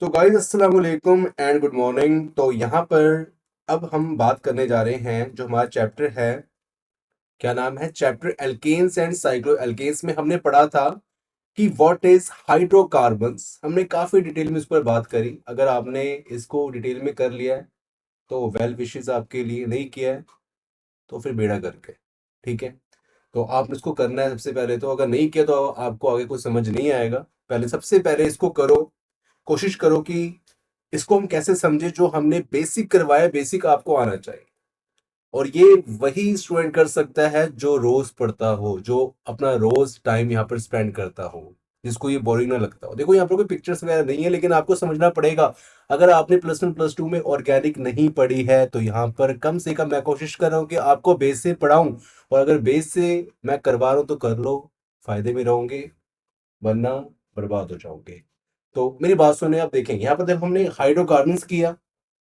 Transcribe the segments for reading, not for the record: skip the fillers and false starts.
तो गाइस अस्सलाम वालेकुम एंड गुड मॉर्निंग। तो यहाँ पर अब हम बात करने जा रहे हैं जो हमारा चैप्टर है। क्या नाम है chapter? Alkanes and cycloalkanes में हमने पढ़ा था कि व्हाट इज हाइड्रोकार्बन्स। हमने काफी डिटेल में इस पर बात करी। अगर आपने इसको डिटेल में कर लिया है तो वेल विशेस आपके लिए, नहीं किया है तो फिर बेड़ा करके। ठीक है, तो आपने इसको करना है। सबसे पहले तो अगर नहीं किया तो आपको आगे कुछ समझ नहीं आएगा। पहले सबसे पहले इसको करो, कोशिश करो कि इसको हम कैसे समझे। जो हमने बेसिक करवाया, बेसिक आपको आना चाहिए। और ये वही स्टूडेंट कर सकता है जो रोज पढ़ता हो, जो अपना रोज टाइम यहाँ पर स्पेंड करता हो, जिसको ये बोरिंग ना लगता हो। देखो यहाँ पर कोई पिक्चर्स वगैरह नहीं है, लेकिन आपको समझना पड़ेगा। अगर आपने प्लस वन प्लस टू में ऑर्गेनिक नहीं पढ़ी है तो यहाँ पर कम से कम मैं कोशिश कर रहा हूँ कि आपको बेस से पढ़ाऊं। और अगर बेस से मैं करवा रहा हूँ तो कर लो, फायदे में रहोगे, वरना बर्बाद हो जाओगे। तो मेरी बात सुने, आप देखें यहाँ पर जब हमने हाइड्रोकार्बन्स किया,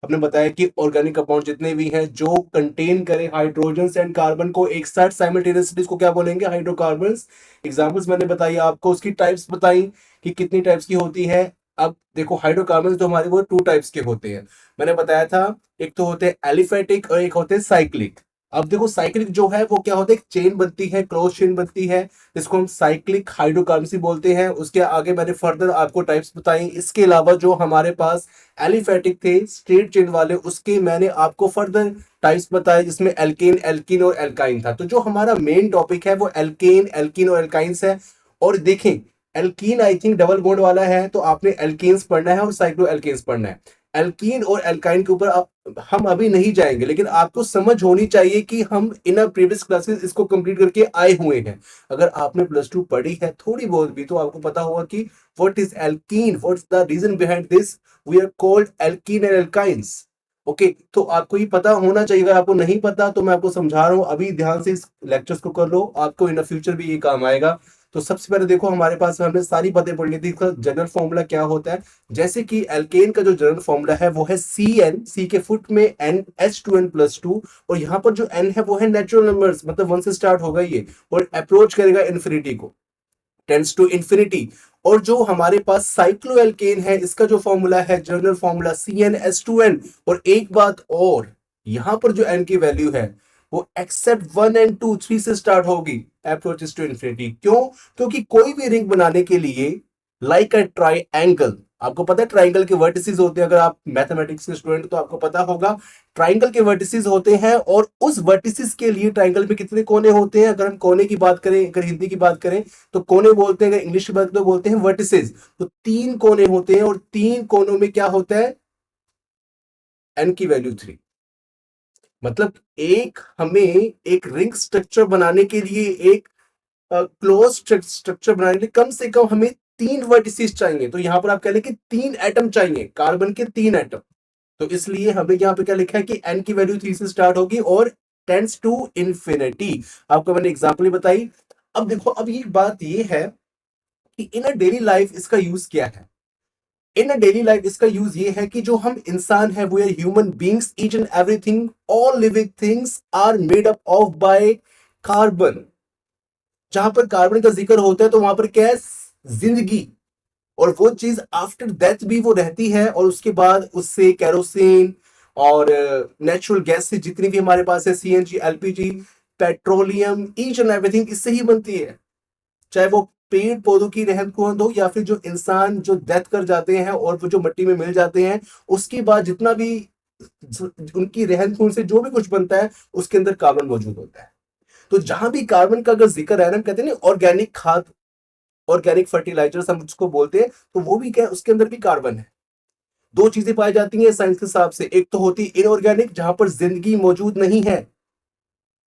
हमने बताया कि ऑर्गेनिक कंपाउंड जितने भी हैं जो कंटेन करें हाइड्रोजन एंड कार्बन को एक साथ साइमल्टेनियसली, इसको क्या बोलेंगे? हाइड्रोकार्बन्स। एग्जांपल्स मैंने बताई आपको, उसकी टाइप्स बताई कि कितनी टाइप्स की होती है। अब देखो हाइड्रोकार्बन्स जो हमारे वो टू टाइप्स के होते हैं, मैंने बताया था। एक तो होते हैं एलिफेटिक और एक होते हैं साइक्लिक। अब देखो साइक्लिक जो है वो क्या होता है, एक चेन बनती है, क्लोज चेन बनती है, इसको हम साइक्लिक हाइड्रोकार्बन बोलते हैं। उसके आगे मैंने फर्दर आपको टाइप्स बताई। इसके अलावा जो हमारे पास एलिफेटिक थे, स्ट्रेट चेन वाले, उसके मैंने आपको फर्दर टाइप्स बताए, जिसमें एल्केन, एल्कीन और एल्काइन था। तो जो हमारा मेन टॉपिक है वो एल्केन, एल्कीन और एल्काइंस है। और देखें, alkene I think double bond वाला है, तो आपने एल्केन्स पढ़ना है और साइक्लो एल्केन्स पढ़ना है। एल्कीन और एल्काइन के ऊपर हम अभी नहीं जाएंगे, लेकिन आपको समझ होनी चाहिए कि हम इन प्रीवियस क्लासेस इसको कंप्लीट करके आए हुए हैं। अगर आपने प्लस टू पढ़ी है थोड़ी बहुत भी, तो आपको पता होगा कि what is alkene, what's the reason behind this, we are called alkene and alkynes. Okay, तो आपको ये पता होना चाहिए। अगर आपको नहीं पता तो मैं आपको समझा रहा हूं, अभी ध्यान से इस लेक्चर्स को कर लो, आपको इन फ्यूचर भी ये काम आएगा। तो सबसे पहले देखो, हमारे पास हमने सारी बातें पढ़ ली थी। इसका जनरल फॉर्मूला क्या होता है? जैसे कि एल्केन का जो जनरल फॉर्मूला है वो है सी एन, सी के फुट में N, H two N plus two. और यहाँ पर जो एन है वो है नेचुरल नंबर्स, मतलब वन से स्टार्ट होगा ये, और अप्रोच करेगा इन्फिनिटी को, टेंड्स टू इंफिनिटी। और जो हमारे पास साइक्लोएल्केन है, इसका जो फॉर्मूला है, general formula C N S two N. और एक बात और, यहां पर जो एन की वैल्यू है वो except one and two, three से स्टार्ट होगी, अप्रोचेस टू इंफिनिटी। क्यों? क्योंकि कोई भी रिंग बनाने के लिए, लाइक अ ट्राइएंगल, आपको पता है ट्राइंगल के वर्टिसेस होते हैं। अगर आप मैथमेटिक्स के स्टूडेंट तो आपको पता होगा, ट्राइंगल के वर्टिसेस होते हैं। और उस वर्टिसेस के लिए ट्राइंगल में कितने कोने होते हैं? अगर हम कोने की बात करें, अगर हिंदी की बात करें तो कोने बोलते हैं, अगर इंग्लिश की बात करें तो बोलते हैं वर्टिसेस। तो तीन कोने होते हैं, और तीन कोनों में क्या होता है? एन की वैल्यू थ्री। मतलब एक हमें एक रिंग स्ट्रक्चर बनाने के लिए, एक क्लोज स्ट्रक्चर बनाने के लिए कम से कम हमें तीन वर्टिसेस चाहिए। तो यहां पर आप कह लें कि तीन एटम चाहिए, कार्बन के तीन एटम। तो इसलिए हमें यहाँ पे क्या लिखा है कि एन की वैल्यू थ्री से स्टार्ट होगी और टेंड्स टू इंफिनिटी। आपको मैंने एग्जांपल ही बताई। अब देखो, अब ये बात ये है कि इन अ डेली लाइफ इसका यूज क्या है। इन अ डेली लाइफ इसका यूज ये है कि जो हम इंसान है, we are human beings, each and everything, all living things are made up of by carbon. जहां पर कार्बन का जिक्र होता है तो वहां पर क्या है? जिंदगी। और वो चीज आफ्टर डेथ भी वो रहती है, और उसके बाद उससे कैरोसिन और नेचुरल गैस से जितनी भी हमारे पास है, CNG, LPG, petroleum, each and everything इससे ही बनती है। चाहे वो पेड़ पौधों की रहन खुंद हो, या फिर जो इंसान जो डेथ कर जाते हैं और वो जो मिट्टी में मिल जाते हैं, उसके बाद जितना भी उनकी रहन खुंद से जो भी कुछ बनता है, उसके अंदर कार्बन मौजूद होता है। तो जहां भी कार्बन का अगर जिक्र है ना, हम कहते हैं ना ऑर्गेनिक खाद, ऑर्गेनिक फर्टिलाइजर्स हम उसको बोलते हैं, तो वो भी क्या है, उसके अंदर भी कार्बन है। दो चीजें पाई जाती हैं साइंस के हिसाब से, एक तो होती है इनऑर्गेनिक, जहां पर जिंदगी मौजूद नहीं है,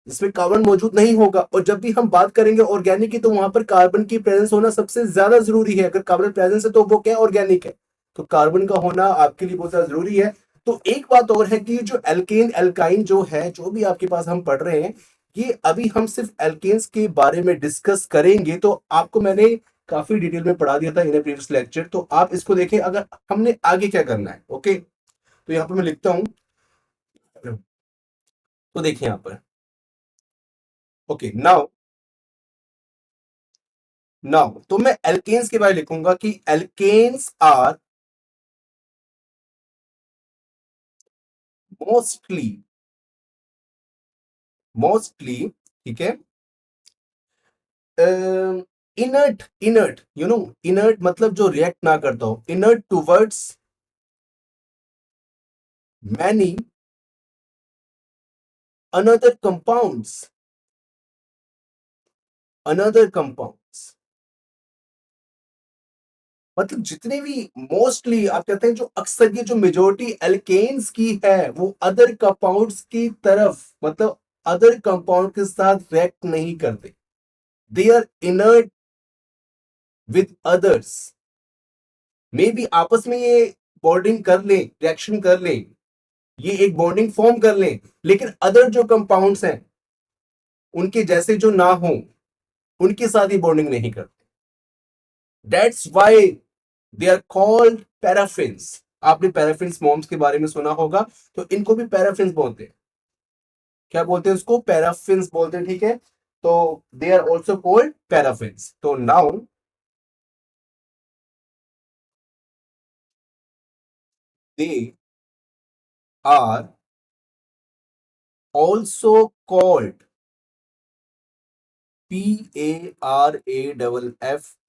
जिसमें कार्बन मौजूद नहीं होगा। और जब भी हम बात करेंगे ऑर्गेनिक की, तो वहां पर कार्बन की प्रेजेंस होना सबसे ज्यादा जरूरी है। अगर कार्बन प्रेजेंस है तो वो क्या ऑर्गेनिक है। तो कार्बन का होना आपके लिए बहुत ज्यादा जरूरी है। तो एक बात और है कि जो एल्केन एल्काइन जो है, जो भी आपके पास हम पढ़ रहे हैं, ये अभी हम सिर्फ एल्केन्स के बारे में डिस्कस करेंगे। तो आपको मैंने काफी डिटेल में पढ़ा दिया था इन प्रीवियस लेक्चर, तो आप इसको देखें। अगर हमने आगे क्या करना है, ओके, तो यहाँ पर मैं लिखता हूं। तो देखिए यहाँ पर, ओके, नाउ नाउ तो मैं एल्केन्स के बारे में लिखूंगा कि एल्केन्स आर मोस्टली, मोस्टली, ठीक है। इनर्ट, इनर्ट, इनर्ट मतलब जो रिएक्ट ना करता हो, inert towards many another compounds, another compounds, मतलब जितने भी मोस्टली आप कहते हैं जो अक्सर की जो मेजोरिटी एल्केन्स की है वो अदर कंपाउंड्स की तरफ, मतलब अदर कंपाउंड के साथ रिएक्ट नहीं करते, they are inert with others. May be आपस में ये बॉन्डिंग कर लें, रिएक्शन कर लें, ये एक बॉन्डिंग फॉर्म कर लें, लेकिन अदर जो कंपाउंड्स हैं उनके जैसे जो ना हो उनके साथ ही बॉन्डिंग नहीं करते। That's why they are called paraffins. आपने पैराफिन्स मॉम्स के बारे में सुना होगा, तो इनको भी पैराफिन्स बोलते हैं। क्या बोलते हैं उसको? पैराफिन्स बोलते हैं, ठीक है। तो they are also called paraffins. तो now they are also called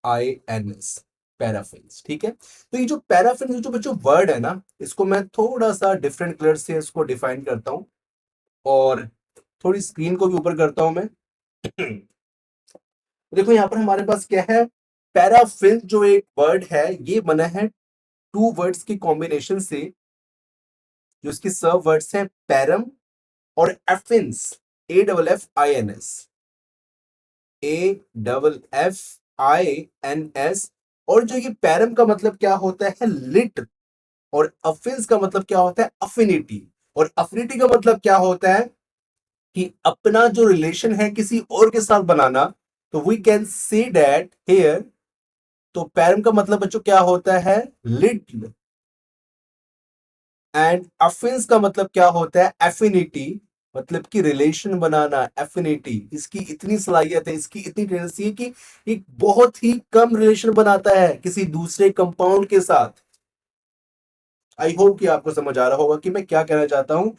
PARAFFINS, paraffins, ठीक है। तो ये जो पैराफिन जो बच्चों वर्ड है ना, इसको मैं थोड़ा सा डिफरेंट कलर से इसको डिफाइन करता हूं, और थोड़ी स्क्रीन को भी ऊपर करता हूं मैं। देखो यहां पर हमारे पास क्या है, पैराफिन जो एक वर्ड है ये बना है टू वर्ड्स की कॉम्बिनेशन से, जो इसके सब वर्ड्स हैं पैरम और एफिन्स, AFFINS, AFFINS। और जो ये पैरम का मतलब क्या होता है, लिट, और अफिन्स का मतलब क्या होता है, अफिनिटी। और अफिनिटी का मतलब क्या होता है कि अपना जो रिलेशन है किसी और के साथ बनाना। तो we can say that here. तो पैरम का मतलब बच्चों क्या होता है, लिट, एंड अफिन्स का मतलब क्या होता है, एफिनिटी, मतलब कि रिलेशन बनाना, एफिनिटी। इसकी इतनी सलाहियत है, इसकी इतनी टेंडेंसी है कि एक बहुत ही कम रिलेशन बनाता है किसी दूसरे कंपाउंड के साथ। आई होप कि आपको समझ आ रहा होगा कि मैं क्या कहना चाहता हूं,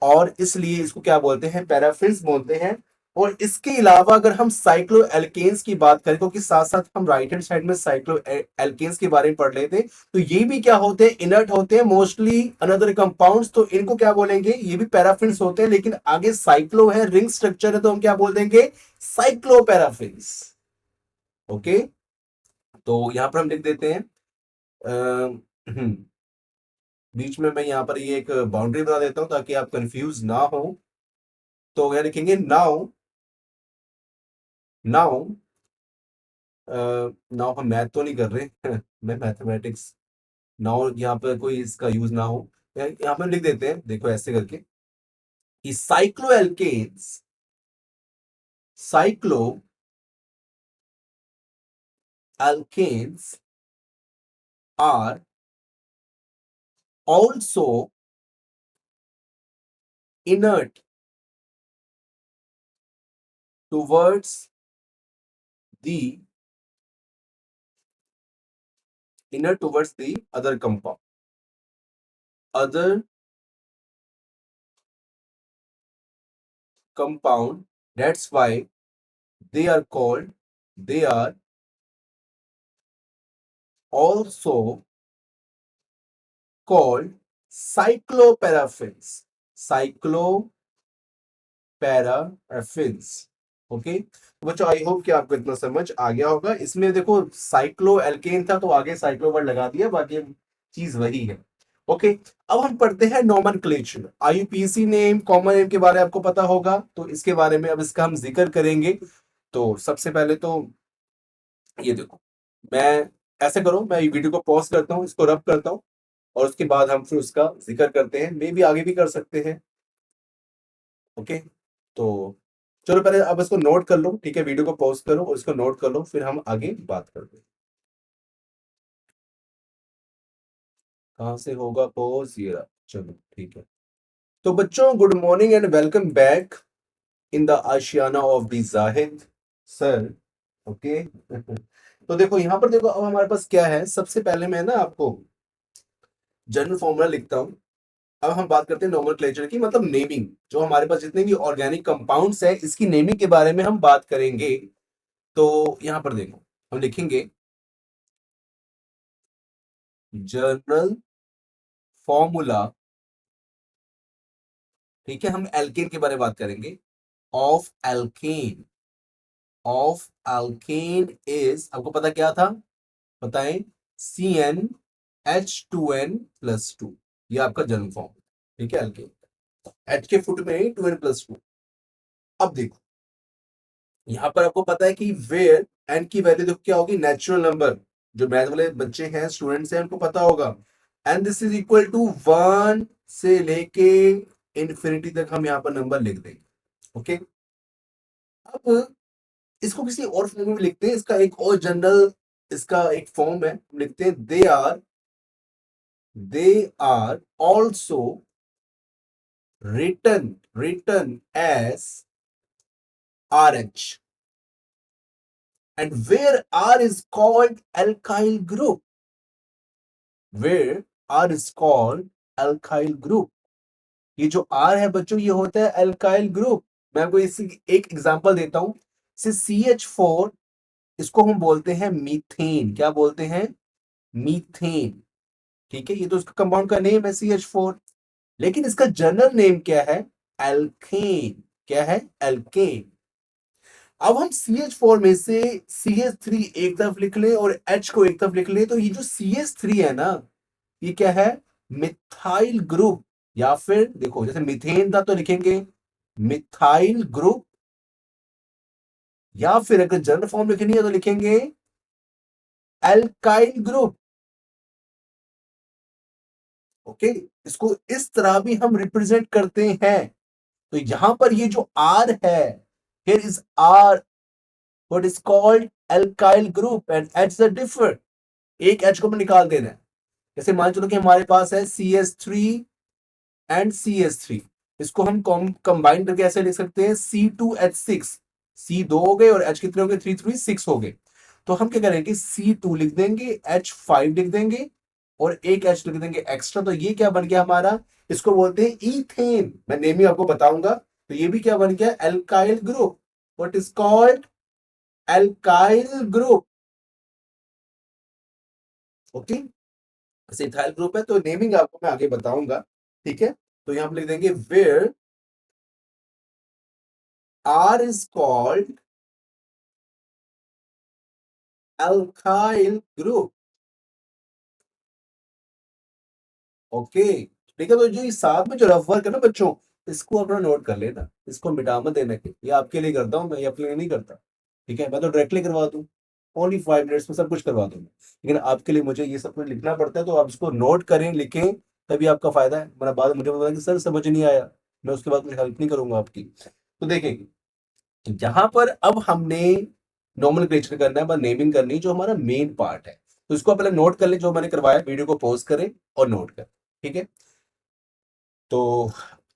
और इसलिए इसको क्या बोलते हैं, पैराफिन्स बोलते हैं। और इसके अलावा अगर हम साइक्लो एल्केन्स की बात करें, क्योंकि साथ साथ हम राइट हैंड साइड में साइक्लो एल्केन्स के बारे में पढ़ लेते, तो ये भी क्या होते हैं, इनर्ट होते हैं, मोस्टली अनदर कंपाउंड्स। तो इनको क्या बोलेंगे, ये भी पैराफिन्स होते हैं, लेकिन आगे साइक्लो है, रिंग स्ट्रक्चर है, तो हम क्या बोल देंगे, साइक्लो पैराफिन्स। ओके, तो यहां पर हम लिख देते हैं, बीच में मैं यहाँ पर ये एक बाउंड्री बना देता हूं ताकि आप कंफ्यूज ना हो। तो यहाँ लिखेंगे नाउ, नाउ, नाउ हम मैथ तो नहीं कर रहे मैं मैथमेटिक्स, नाउ यहाँ पर कोई इसका यूज ना हो। यहाँ पर लिख देते हैं, देखो ऐसे करके, कि cycloalkanes, cycloalkanes are also inert towards the inert towards the other compound, other compound. That's why they are called, they are also called cycloparaffins, cycloparaffins। Okay, तो बच्चों आई होप कि आपको इतना समझ आ गया होगा। इसमें देखो साइक्लो एल्केन था तो आगे साइक्लो वर्ड लगा दिया, बाकी चीज वही है। ओके, अब हम पढ़ते हैं nomenclature. IUPAC name, common name के बारे में आपको पता होगा, तो इसके बारे में अब इसका हम जिक्र करेंगे। तो सबसे पहले तो ये देखो, मैं ऐसे करो, मैं ये वीडियो को पॉज करता हूँ, इसको रब करता हूँ, और उसके बाद हम फिर उसका जिक्र करते हैं, मे भी आगे भी कर सकते हैं। ओके, तो चलो पहले अब इसको नोट कर लो, ठीक है, वीडियो को पॉज करो और इसको नोट कर लो, फिर हम आगे बात करते हैं। कहाँ से होगा पॉज, ये रहा। चलो ठीक है। तो बच्चों good morning and welcome back in the आशियाना of the Zahid sir. Okay तो देखो यहां पर देखो, अब हमारे पास क्या है, सबसे पहले मैं ना आपको जनरल फॉर्मूला लिखता हूं, अब हम बात करते हैं नोमेनक्लेचर की, मतलब नेमिंग। जो हमारे पास जितने भी ऑर्गेनिक कंपाउंड्स है, इसकी नेमिंग के बारे में हम बात करेंगे। तो यहां पर देखो, हम लिखेंगे जर्नल फॉर्मूला, ठीक है। हम एल्केन के बारे में बात करेंगे। Of alkene, of alkene is, आपको पता क्या था, बताएं, CnH2n+2। ये आपका जर्नल फॉर्म, ठीक है, एल्केन। H के फुट में 2n+2। अब देखो, यहां पर आपको पता है कि वेयर एन की वैल्यू देखो क्या होगी, नेचुरल नंबर। जो मैथ वाले बच्चे हैं, स्टूडेंट्स हैं, उनको पता होगा। And this is equal to 1 से लेके इंफिनिटी तक हम यहां पर नंबर लिख देंगे। ओके, अब इसको किसी और फॉर्म में लिखते हैं, इसका एक और जनरल, इसका एक फॉर्म है, हम लिखते हैं they are also written as RH, and where R is called alkyl group, where R is called alkyl group। ये जो R है बच्चों, ये होता है अल्काइल ग्रुप। मैं आपको इसी एक एग्जांपल देता हूं। से CH4, इसको हम बोलते हैं मीथेन। क्या बोलते हैं? मीथेन, ठीक है। ये तो उसका कंपाउंड का नेम है CH4, लेकिन इसका जनरल नेम क्या है? एल्केन। क्या है? एल्केन। अब हम CH4 में से CH3 एक तरफ लिख ले और H को एक तरफ लिख ले, तो ये जो CH3 है ना, ये क्या है? Methyl group. या फिर देखो, जैसे मीथेन था तो लिखेंगे मिथाइल ग्रुप, या फिर अगर जनरल फॉर्म लिखनी है तो लिखेंगे एल्काइल ग्रुप। ओके, इसको इस तरह भी हम रिप्रेजेंट करते हैं। तो यहां पर ये जो R है, here is R, what is called alkyl group, and H is different। एक H को हमें निकाल देना है। जैसे मान चलो कि हमारे पास है CH3 एंड CH3, इसको हम कंबाइन करके ऐसे लिख सकते हैं C2H6। C दो हो गए और H कितने हो गए? 3 3 6 हो गए। तो हम क्या करेंगे, C2 लिख देंगे, H5 लिख देंगे और एक H लिख देंगे एक्स्ट्रा। तो ये क्या बन गया हमारा? इसको बोलते हैं ईथेन। मैं नेम ही आपको बताऊंगा। तो ये भी क्या बन गया? Alkyl group. What is called? Alkyl group. Okay, ethyl group है, तो नेमिंग आपको मैं आगे बताऊंगा, ठीक है। तो यहां हम लिख देंगे where R is called alkyl group। Okay, ठीक है। तो जो ये साथ में जो रफ वर्क है ना बच्चों, इसको अपना नोट कर लेना, इसको मिटा मत देना। कि ये आपके लिए करता हूं मैं, ये अपने लिए नहीं करता, ठीक है। मैं तो डायरेक्टली करवा दूं, ओनली 5 मिनट्स में सब कुछ करवा दूंगा। लेकिन आपके लिए मुझे ये सब कुछ लिखना पड़ता है, तो आप इसको नोट करें, लिखें, तभी आपका फायदा है। मेरा बाद में मुझे पता कि सर समझ नहीं आया, मैं उसके बाद कुछ हेल्प नहीं करूंगा आपकी। तो देखेंगे, यहां पर अब हमने नॉमेनक्लेचर करना है, बस नेमिंग करनी है, जो हमारा मेन पार्ट है। तो इसको पहले नोट कर ले, जो मैंने करवाया, वीडियो को पॉज करें और नोट करें, ठीक है। तो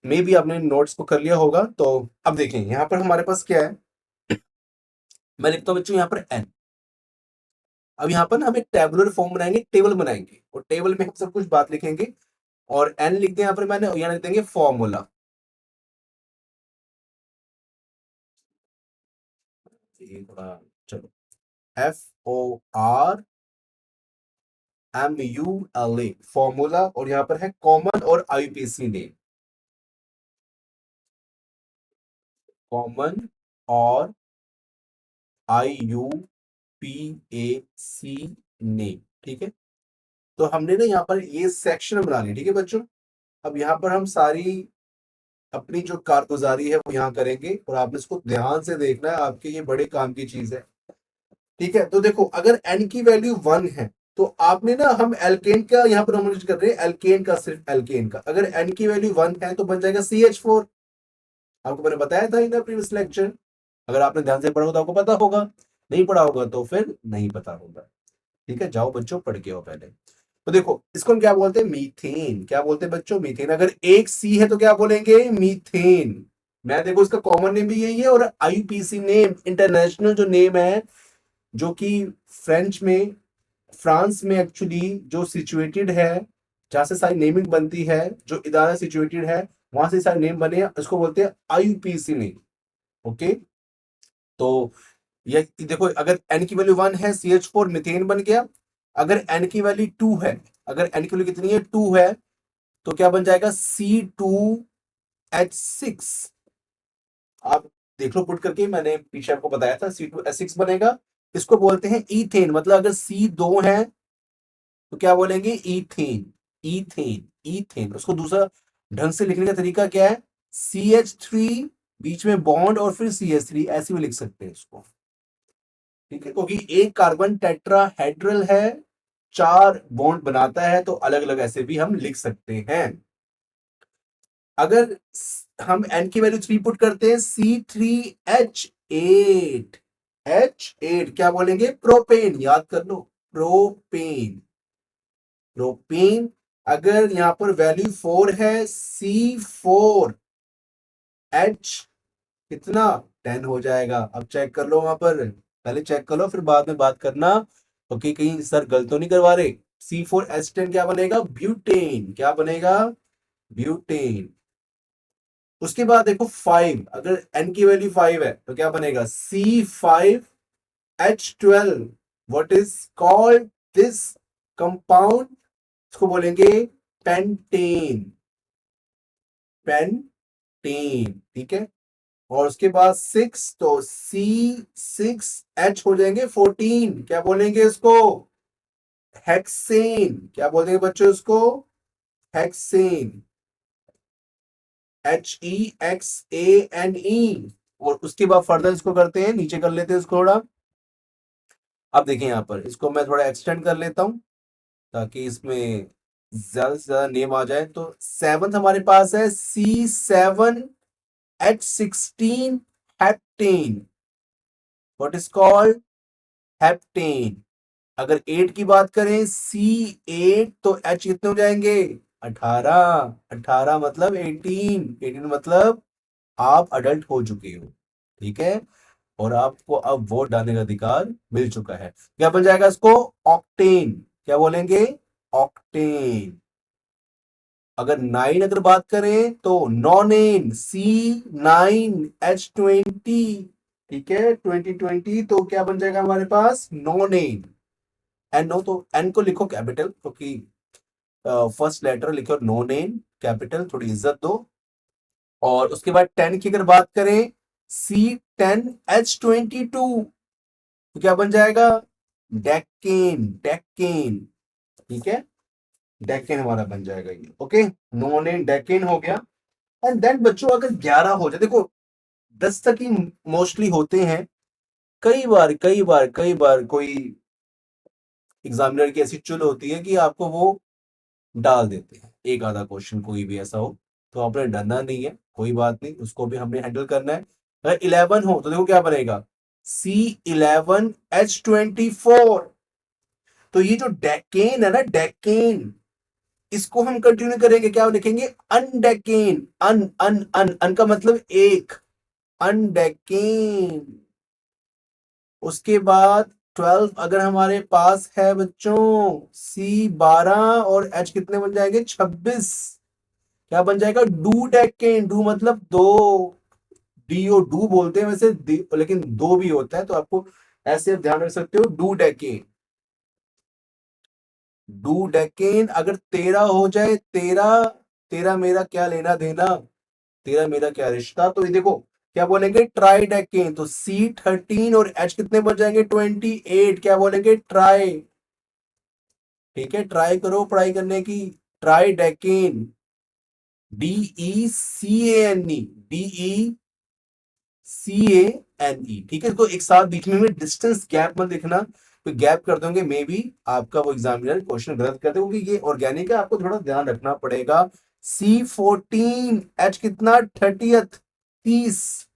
मे भी आपने नोट्स को कर लिया होगा। तो अब देखें, यहां पर हमारे पास क्या है। मैं लिखता हूं बच्चों यहां पर एन। अब यहां पर ना हम एक टेबुलर फॉर्म बनाएंगे, टेबल बनाएंगे, और टेबल में हम सब कुछ बात लिखेंगे। और एन लिख दें यहां पर मैंने, यहां लिख देंगे फॉर्मूला। ये थोड़ा, चलो, FORMULA, फॉर्मूला। और यहां पर है कॉमन और IUPAC नेम, कॉमन और IUPAC नेम, ठीक है। तो हमने ना यहाँ पर ये सेक्शन बना ली, ठीक है बच्चों। अब यहाँ पर हम सारी अपनी जो कारगुजारी है वो यहाँ करेंगे, और आपने इसको ध्यान से देखना है, आपके ये बड़े काम की चीज है, ठीक है। तो देखो, अगर एन की वैल्यू 1 है, तो आपने ना, हम एल्केन का यहाँ पर नॉमिनेट कर रहे हैं, एल्केन का, सिर्फ एल्केन का। अगर एन की वैल्यू 1 है तो बन जाएगा CH4। आपको मैंने बताया था इन प्रीवियस लेक्चर। अगर आपने ध्यान से पढ़ा हो तो आपको पता होगा, नहीं पढ़ा होगा तो फिर नहीं पता होगा, ठीक है। जाओ बच्चों, पढ़ के आओ पहले। तो देखो, इसको हम क्या बोलते हैं? मीथेन। क्या बोलते हैं बच्चों? मीथेन। अगर एक सी है तो क्या बोलेंगे? मीथेन। मैं देखो, इसका कॉमन नेम भी यही है, और IUPAC नेम, इंटरनेशनल जो नेम है, जो कि फ्रेंच में, फ्रांस में एक्चुअली जो सिचुएटेड है, जहां से सारी नेमिंग बनती है, जो इदारा सिचुएटेड है वहां से सारे नेम बने हैं, इसको बोलते हैं आईयूपीएसी नेम। ओके, तो ये देखो, अगर एन की वैल्यू 1 है, CH4 मीथेन बन गया। अगर एन की वैल्यू 2 है, अगर एन की वैल्यू कितनी है, 2 है, तो क्या बन जाएगा, C2H6। आप देख लो पुट करके, मैंने पीछे आपको बताया था C2H6 बनेगा। इसको बोलते हैं ईथेन, मतलब अगर C2 है तो क्या बोलेंगे, ईथेन। Ethane, ethane. उसको दूसरा ढंग से लिखने का तरीका क्या है, CH3 बीच में बॉन्ड और फिर CH3, ऐसे भी लिख सकते हैं इसको। ठीक है, क्योंकि एक कार्बन टेट्राहेड्रल है, 4 बॉन्ड बनाता है, तो अलग अलग ऐसे भी हम लिख सकते हैं। अगर हम एन की वैल्यू 3 पुट करते हैं, C3H8, H8 क्या बोलेंगे, प्रोपेन। याद कर लो, प्रोपेन, प्रोपेन। अगर यहां पर वैल्यू 4 है, C4H कितना, 10 हो जाएगा। अब चेक कर लो, वहां पर पहले चेक कर लो फिर बाद में बात करना, क्योंकि कहीं सर गलत तो नहीं करवा रहे। C4H10 क्या बनेगा, ब्यूटेन। क्या बनेगा, ब्यूटेन। उसके बाद देखो 5, अगर एन की वैल्यू 5 है तो क्या बनेगा, C5H12। What is called this compound, इसको बोलेंगे पेंटेन, पेंटेन। ठीक है, और उसके बाद 6, तो C6H हो जाएंगे 14, क्या बोलेंगे इसको, हेक्सेन। क्या बोलेंगे बच्चों इसको, हेक्सेन, HEXANE। और उसके बाद फर्दर इसको करते हैं, नीचे कर लेते हैं इसको थोड़ा। अब देखिए यहां पर इसको मैं थोड़ा एक्सटेंड कर लेता हूं, ताकि इसमें ज्यादा से ज्यादा नेम आ जाए। तो 7th हमारे पास है C7H16 heptane. What is called, heptane. अगर 8 की बात करें, C8, तो H कितने हो जाएंगे, 18। 18 मतलब 18 मतलब आप अडल्ट हो चुके हो। ठीक है, और आपको अब वोट डालने का अधिकार मिल चुका है। क्या बन जाएगा इसको, ऑक्टेन। क्या बोलेंगे, ऑक्टेन। अगर 9 अगर बात करें तो नॉनेन, C9H20। ठीक है, 2020, तो क्या बन जाएगा हमारे पास, नॉनेन। NO, तो एन को लिखो कैपिटल, क्योंकि फर्स्ट लेटर लिखो नॉनेन कैपिटल, थोड़ी इज्जत दो। और उसके बाद 10 की अगर बात करें, C10H22, तो क्या बन जाएगा, डेकेन, डेकेन। ठीक है, डेकेन हमारा बन जाएगा ये। ओके, नॉन डेकेन हो गया। एंड देन बच्चों अगर 11 हो जाए, देखो 10 तक ही मोस्टली होते हैं। कई बार कोई एग्जामिनर की ऐसी चुल होती है कि आपको वो डाल देते हैं, एक आधा क्वेश्चन कोई भी ऐसा हो, तो आपने डरना नहीं है, कोई बात नहीं, उसको भी हमने हैंडल करना है। अगर 11 हो तो देखो क्या बनेगा, C11H24। तो ये जो डेकेन है ना, डेकेन, इसको हम कंटिन्यू करेंगे, क्या लिखेंगे, अनडेकेन। अन अन अन अन का मतलब एक, अनडेकेन। उसके बाद 12 अगर हमारे पास है बच्चों, C12 और H कितने बन जाएंगे, 26। क्या बन जाएगा, डू डेकेन। डू मतलब दो, डीओ डू बोलते हैं वैसे, लेकिन दो भी होता है, तो आपको ऐसे ध्यान रख सकते हो, डू डेकेन। Do decane. अगर 13 हो जाए, 13, तेरा मेरा क्या लेना देना, तेरा मेरा क्या रिश्ता, तो ये देखो क्या बोलेंगे, ट्राई डेकेन। तो C13 और H कितने बन जाएंगे, 28। क्या बोलेंगे, ट्राई। ठीक है, ट्राई करो पढ़ाई करने की, ट्राई डेकेन, DECANE, DECANE। ठीक है, तो एक साथ बीच में डिस्टेंस गैप मत देखना, तो गैप कर दोगे मे बी आपका वो एग्जामिनर क्वेश्चन गलत कर दे, क्योंकि ये ऑर्गेनिक है, आपको थोड़ा ध्यान रखना पड़ेगा। C14H कितना, 30th, 30।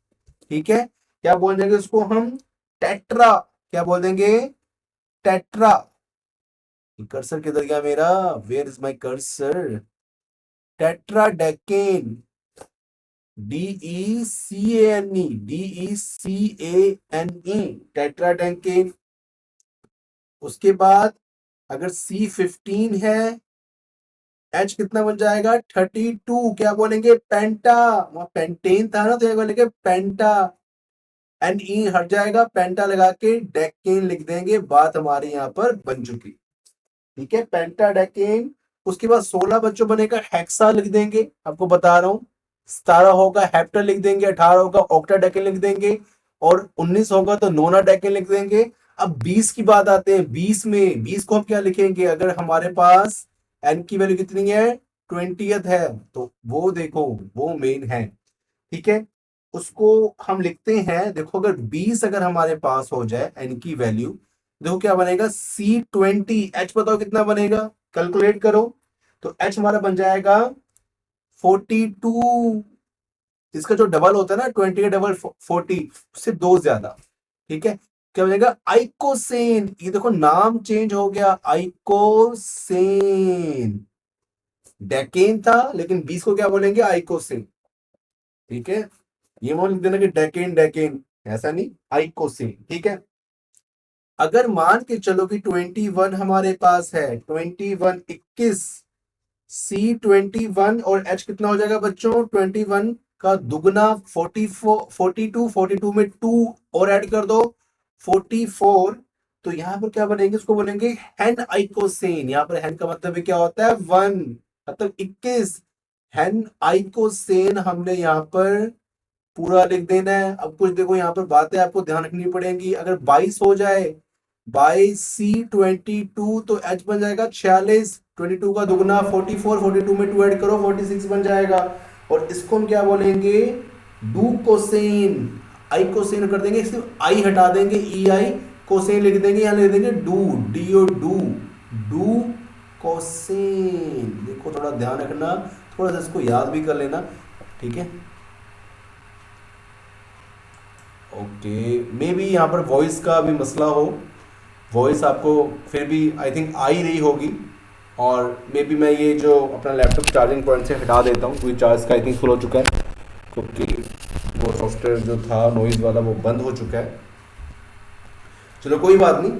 ठीक है, क्या बोल देंगे उसको हम, टेट्रा। क्या बोल देंगे, टेट्रा। कर्सर किधर गया मेरा, where is my cursor, tetradecane, DECANE, tetradecane. उसके बाद अगर C15 है, H कितना बन जाएगा 32, क्या बोलेंगे पेंटा, वहां पेंटेन था ना तो ये बोलेंगे पेंटा, Ne हट जाएगा, पेंटा लगा के डेकेन लिख देंगे, बात हमारी यहाँ पर बन चुकी। ठीक है, पेंटा डेकेन। उसके बाद 16 बच्चों बनेगा हेक्सा लिख देंगे, आपको बता रहा हूँ। 17 होगा हेप्टा लिख देंगे, 18 होगा ऑक्टा डेकेन लिख देंगे, और 19 होगा तो नोना डेकेन लिख देंगे। अब 20 की बात आते हैं, 20 में 20 को हम क्या लिखेंगे, अगर हमारे पास एन की वैल्यू कितनी है 20th है, तो वो देखो वो मेन है। ठीक है, उसको हम लिखते हैं, देखो अगर 20 अगर हमारे पास हो जाए एन की वैल्यू, देखो क्या बनेगा C20, एच बताओ कितना बनेगा, कैलकुलेट करो। तो एच हमारा बन जाएगा 42, इसका जो डबल होता है ना 20 का डबल 40, उससे 2 ज्यादा। ठीक है, क्या बनेगा आइकोसेन, ये देखो नाम चेंज हो गया, आइकोसेन। डेकेन था लेकिन 20 को क्या बोलेंगे आइकोसेन। ठीक है, ये मत लिख देना कि डेकेन डेकेन, ऐसा नहीं, आइकोसेन। ठीक है, अगर मान के चलो कि 21 हमारे पास है, 21 21, C21 और H कितना हो जाएगा बच्चों 21 का दुगना 44 42, 42 में 2 और ऐड कर दो 44। तो यहां पर क्या बनेंगे, उसको बोलेंगे हेन आइकोसेन। यहां पर हेन का मतलब क्या होता है 1, मतलब 21 हेन आइकोसेन हमने यहाँ पर पूरा लिख देना है। अब कुछ देखो यहाँ पर बातें आपको ध्यान रखनी पड़ेंगी, अगर 22 हो जाए बाई C22 तो H बन जाएगा 46, 22 का दुगना 44, 42 में 2 ऐड करो 46 बन जाएगा। और इसको हम क्या बोलेंगे डू कोसेन, आई कोसेन कर देंगे, सिर्फ आई हटा देंगे, ई आई कोसेन लिख देंगे, यहाँ लिख देंगे डू, डीओ डू, डू कोसेन। देखो थोड़ा ध्यान रखना, थोड़ा सा इसको याद भी कर लेना। ठीक है, ओके, मे बी यहाँ पर वॉइस का भी मसला हो, वॉइस आपको फिर भी आई थिंक आ ही रही होगी, और मे बी मैं ये जो अपना लैपटॉप चार्जिंग पॉइंट से हटा देता हूँ, क्योंकि चार्ज का आई थिंक फुल हो चुका है, क्योंकि वो सॉफ्टवेयर जो था नॉइज़ वाला वो बंद हो चुका है। चलो कोई बात नहीं,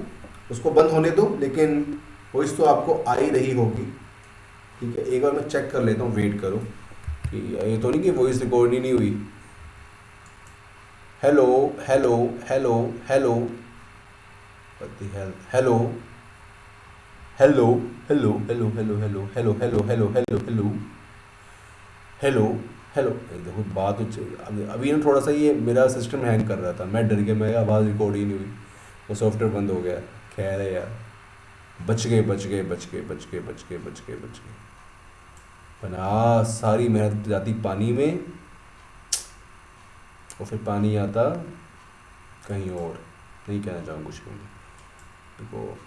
उसको बंद होने दो, लेकिन वॉइस तो आपको आ ही रही होगी। ठीक है, एक बार मैं चेक कर लेता हूँ, वेट करो कि ये तो नहीं कि वॉइस रिकॉर्ड ही नहीं हुई। Hello hello hello hello, what the hell, hello hello hello hello hello hello hello hello hello hello hello hello hello. देखो बात तो अभी ना थोड़ा सा ये मेरा सिस्टम हैंग कर रहा था, मैं डर गया, मेरी आवाज़ रिकॉर्ड ही नहीं हुई, वो सॉफ्टवेयर बंद हो गया। खैर है यार, बच गए बच गए बच गए बच गए बच गए बच गए बच गए, वरना सारी मेहनत जाती पानी में, और फिर पानी आता कहीं और। नहीं कहना चाहूँ कुछ भी, देखो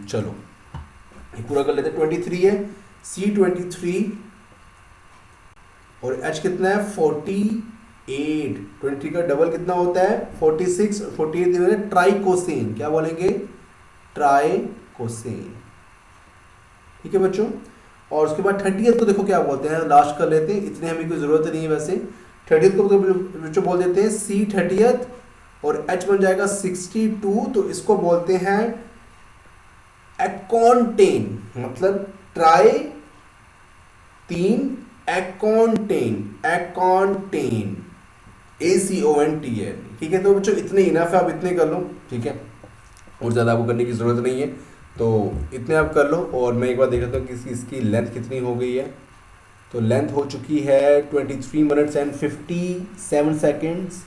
चलो ये पूरा कर लेते। 23 है C23, और H कितना है 48, 23 का डबल कितना होता है 46, 48 ट्राइकोसेन, क्या बोलेंगे ट्राइकोसेन। ठीक है बच्चों, और उसके बाद 30th को देखो क्या बोलते हैं, लास्ट कर लेते हैं, इतने हमें कोई जरूरत नहीं है वैसे। 30th को बच्चों बोल देते हैं C30, और H बन जाएगा 62, तो इसको बोलते हैं एकॉन्टेन, मतलब ट्राई 3 एकॉन्टेन, एकॉन्टेन ACONTN। ठीक है, तो बच्चों इतने इनफ है, आप इतने कर लो। ठीक है, और ज़्यादा आपको करने की ज़रूरत नहीं है, तो इतने आप कर लो। और मैं एक बार देख लेता हूँ कि इसकी लेंथ कितनी हो गई है। तो लेंथ हो चुकी है 23 मिनट्स एंड 57 सेकेंड्स,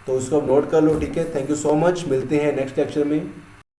तो उसको आप नोट कर लो। ठीक है, थैंक यू सो मच, मिलते हैं नेक्स्ट लेक्चर में।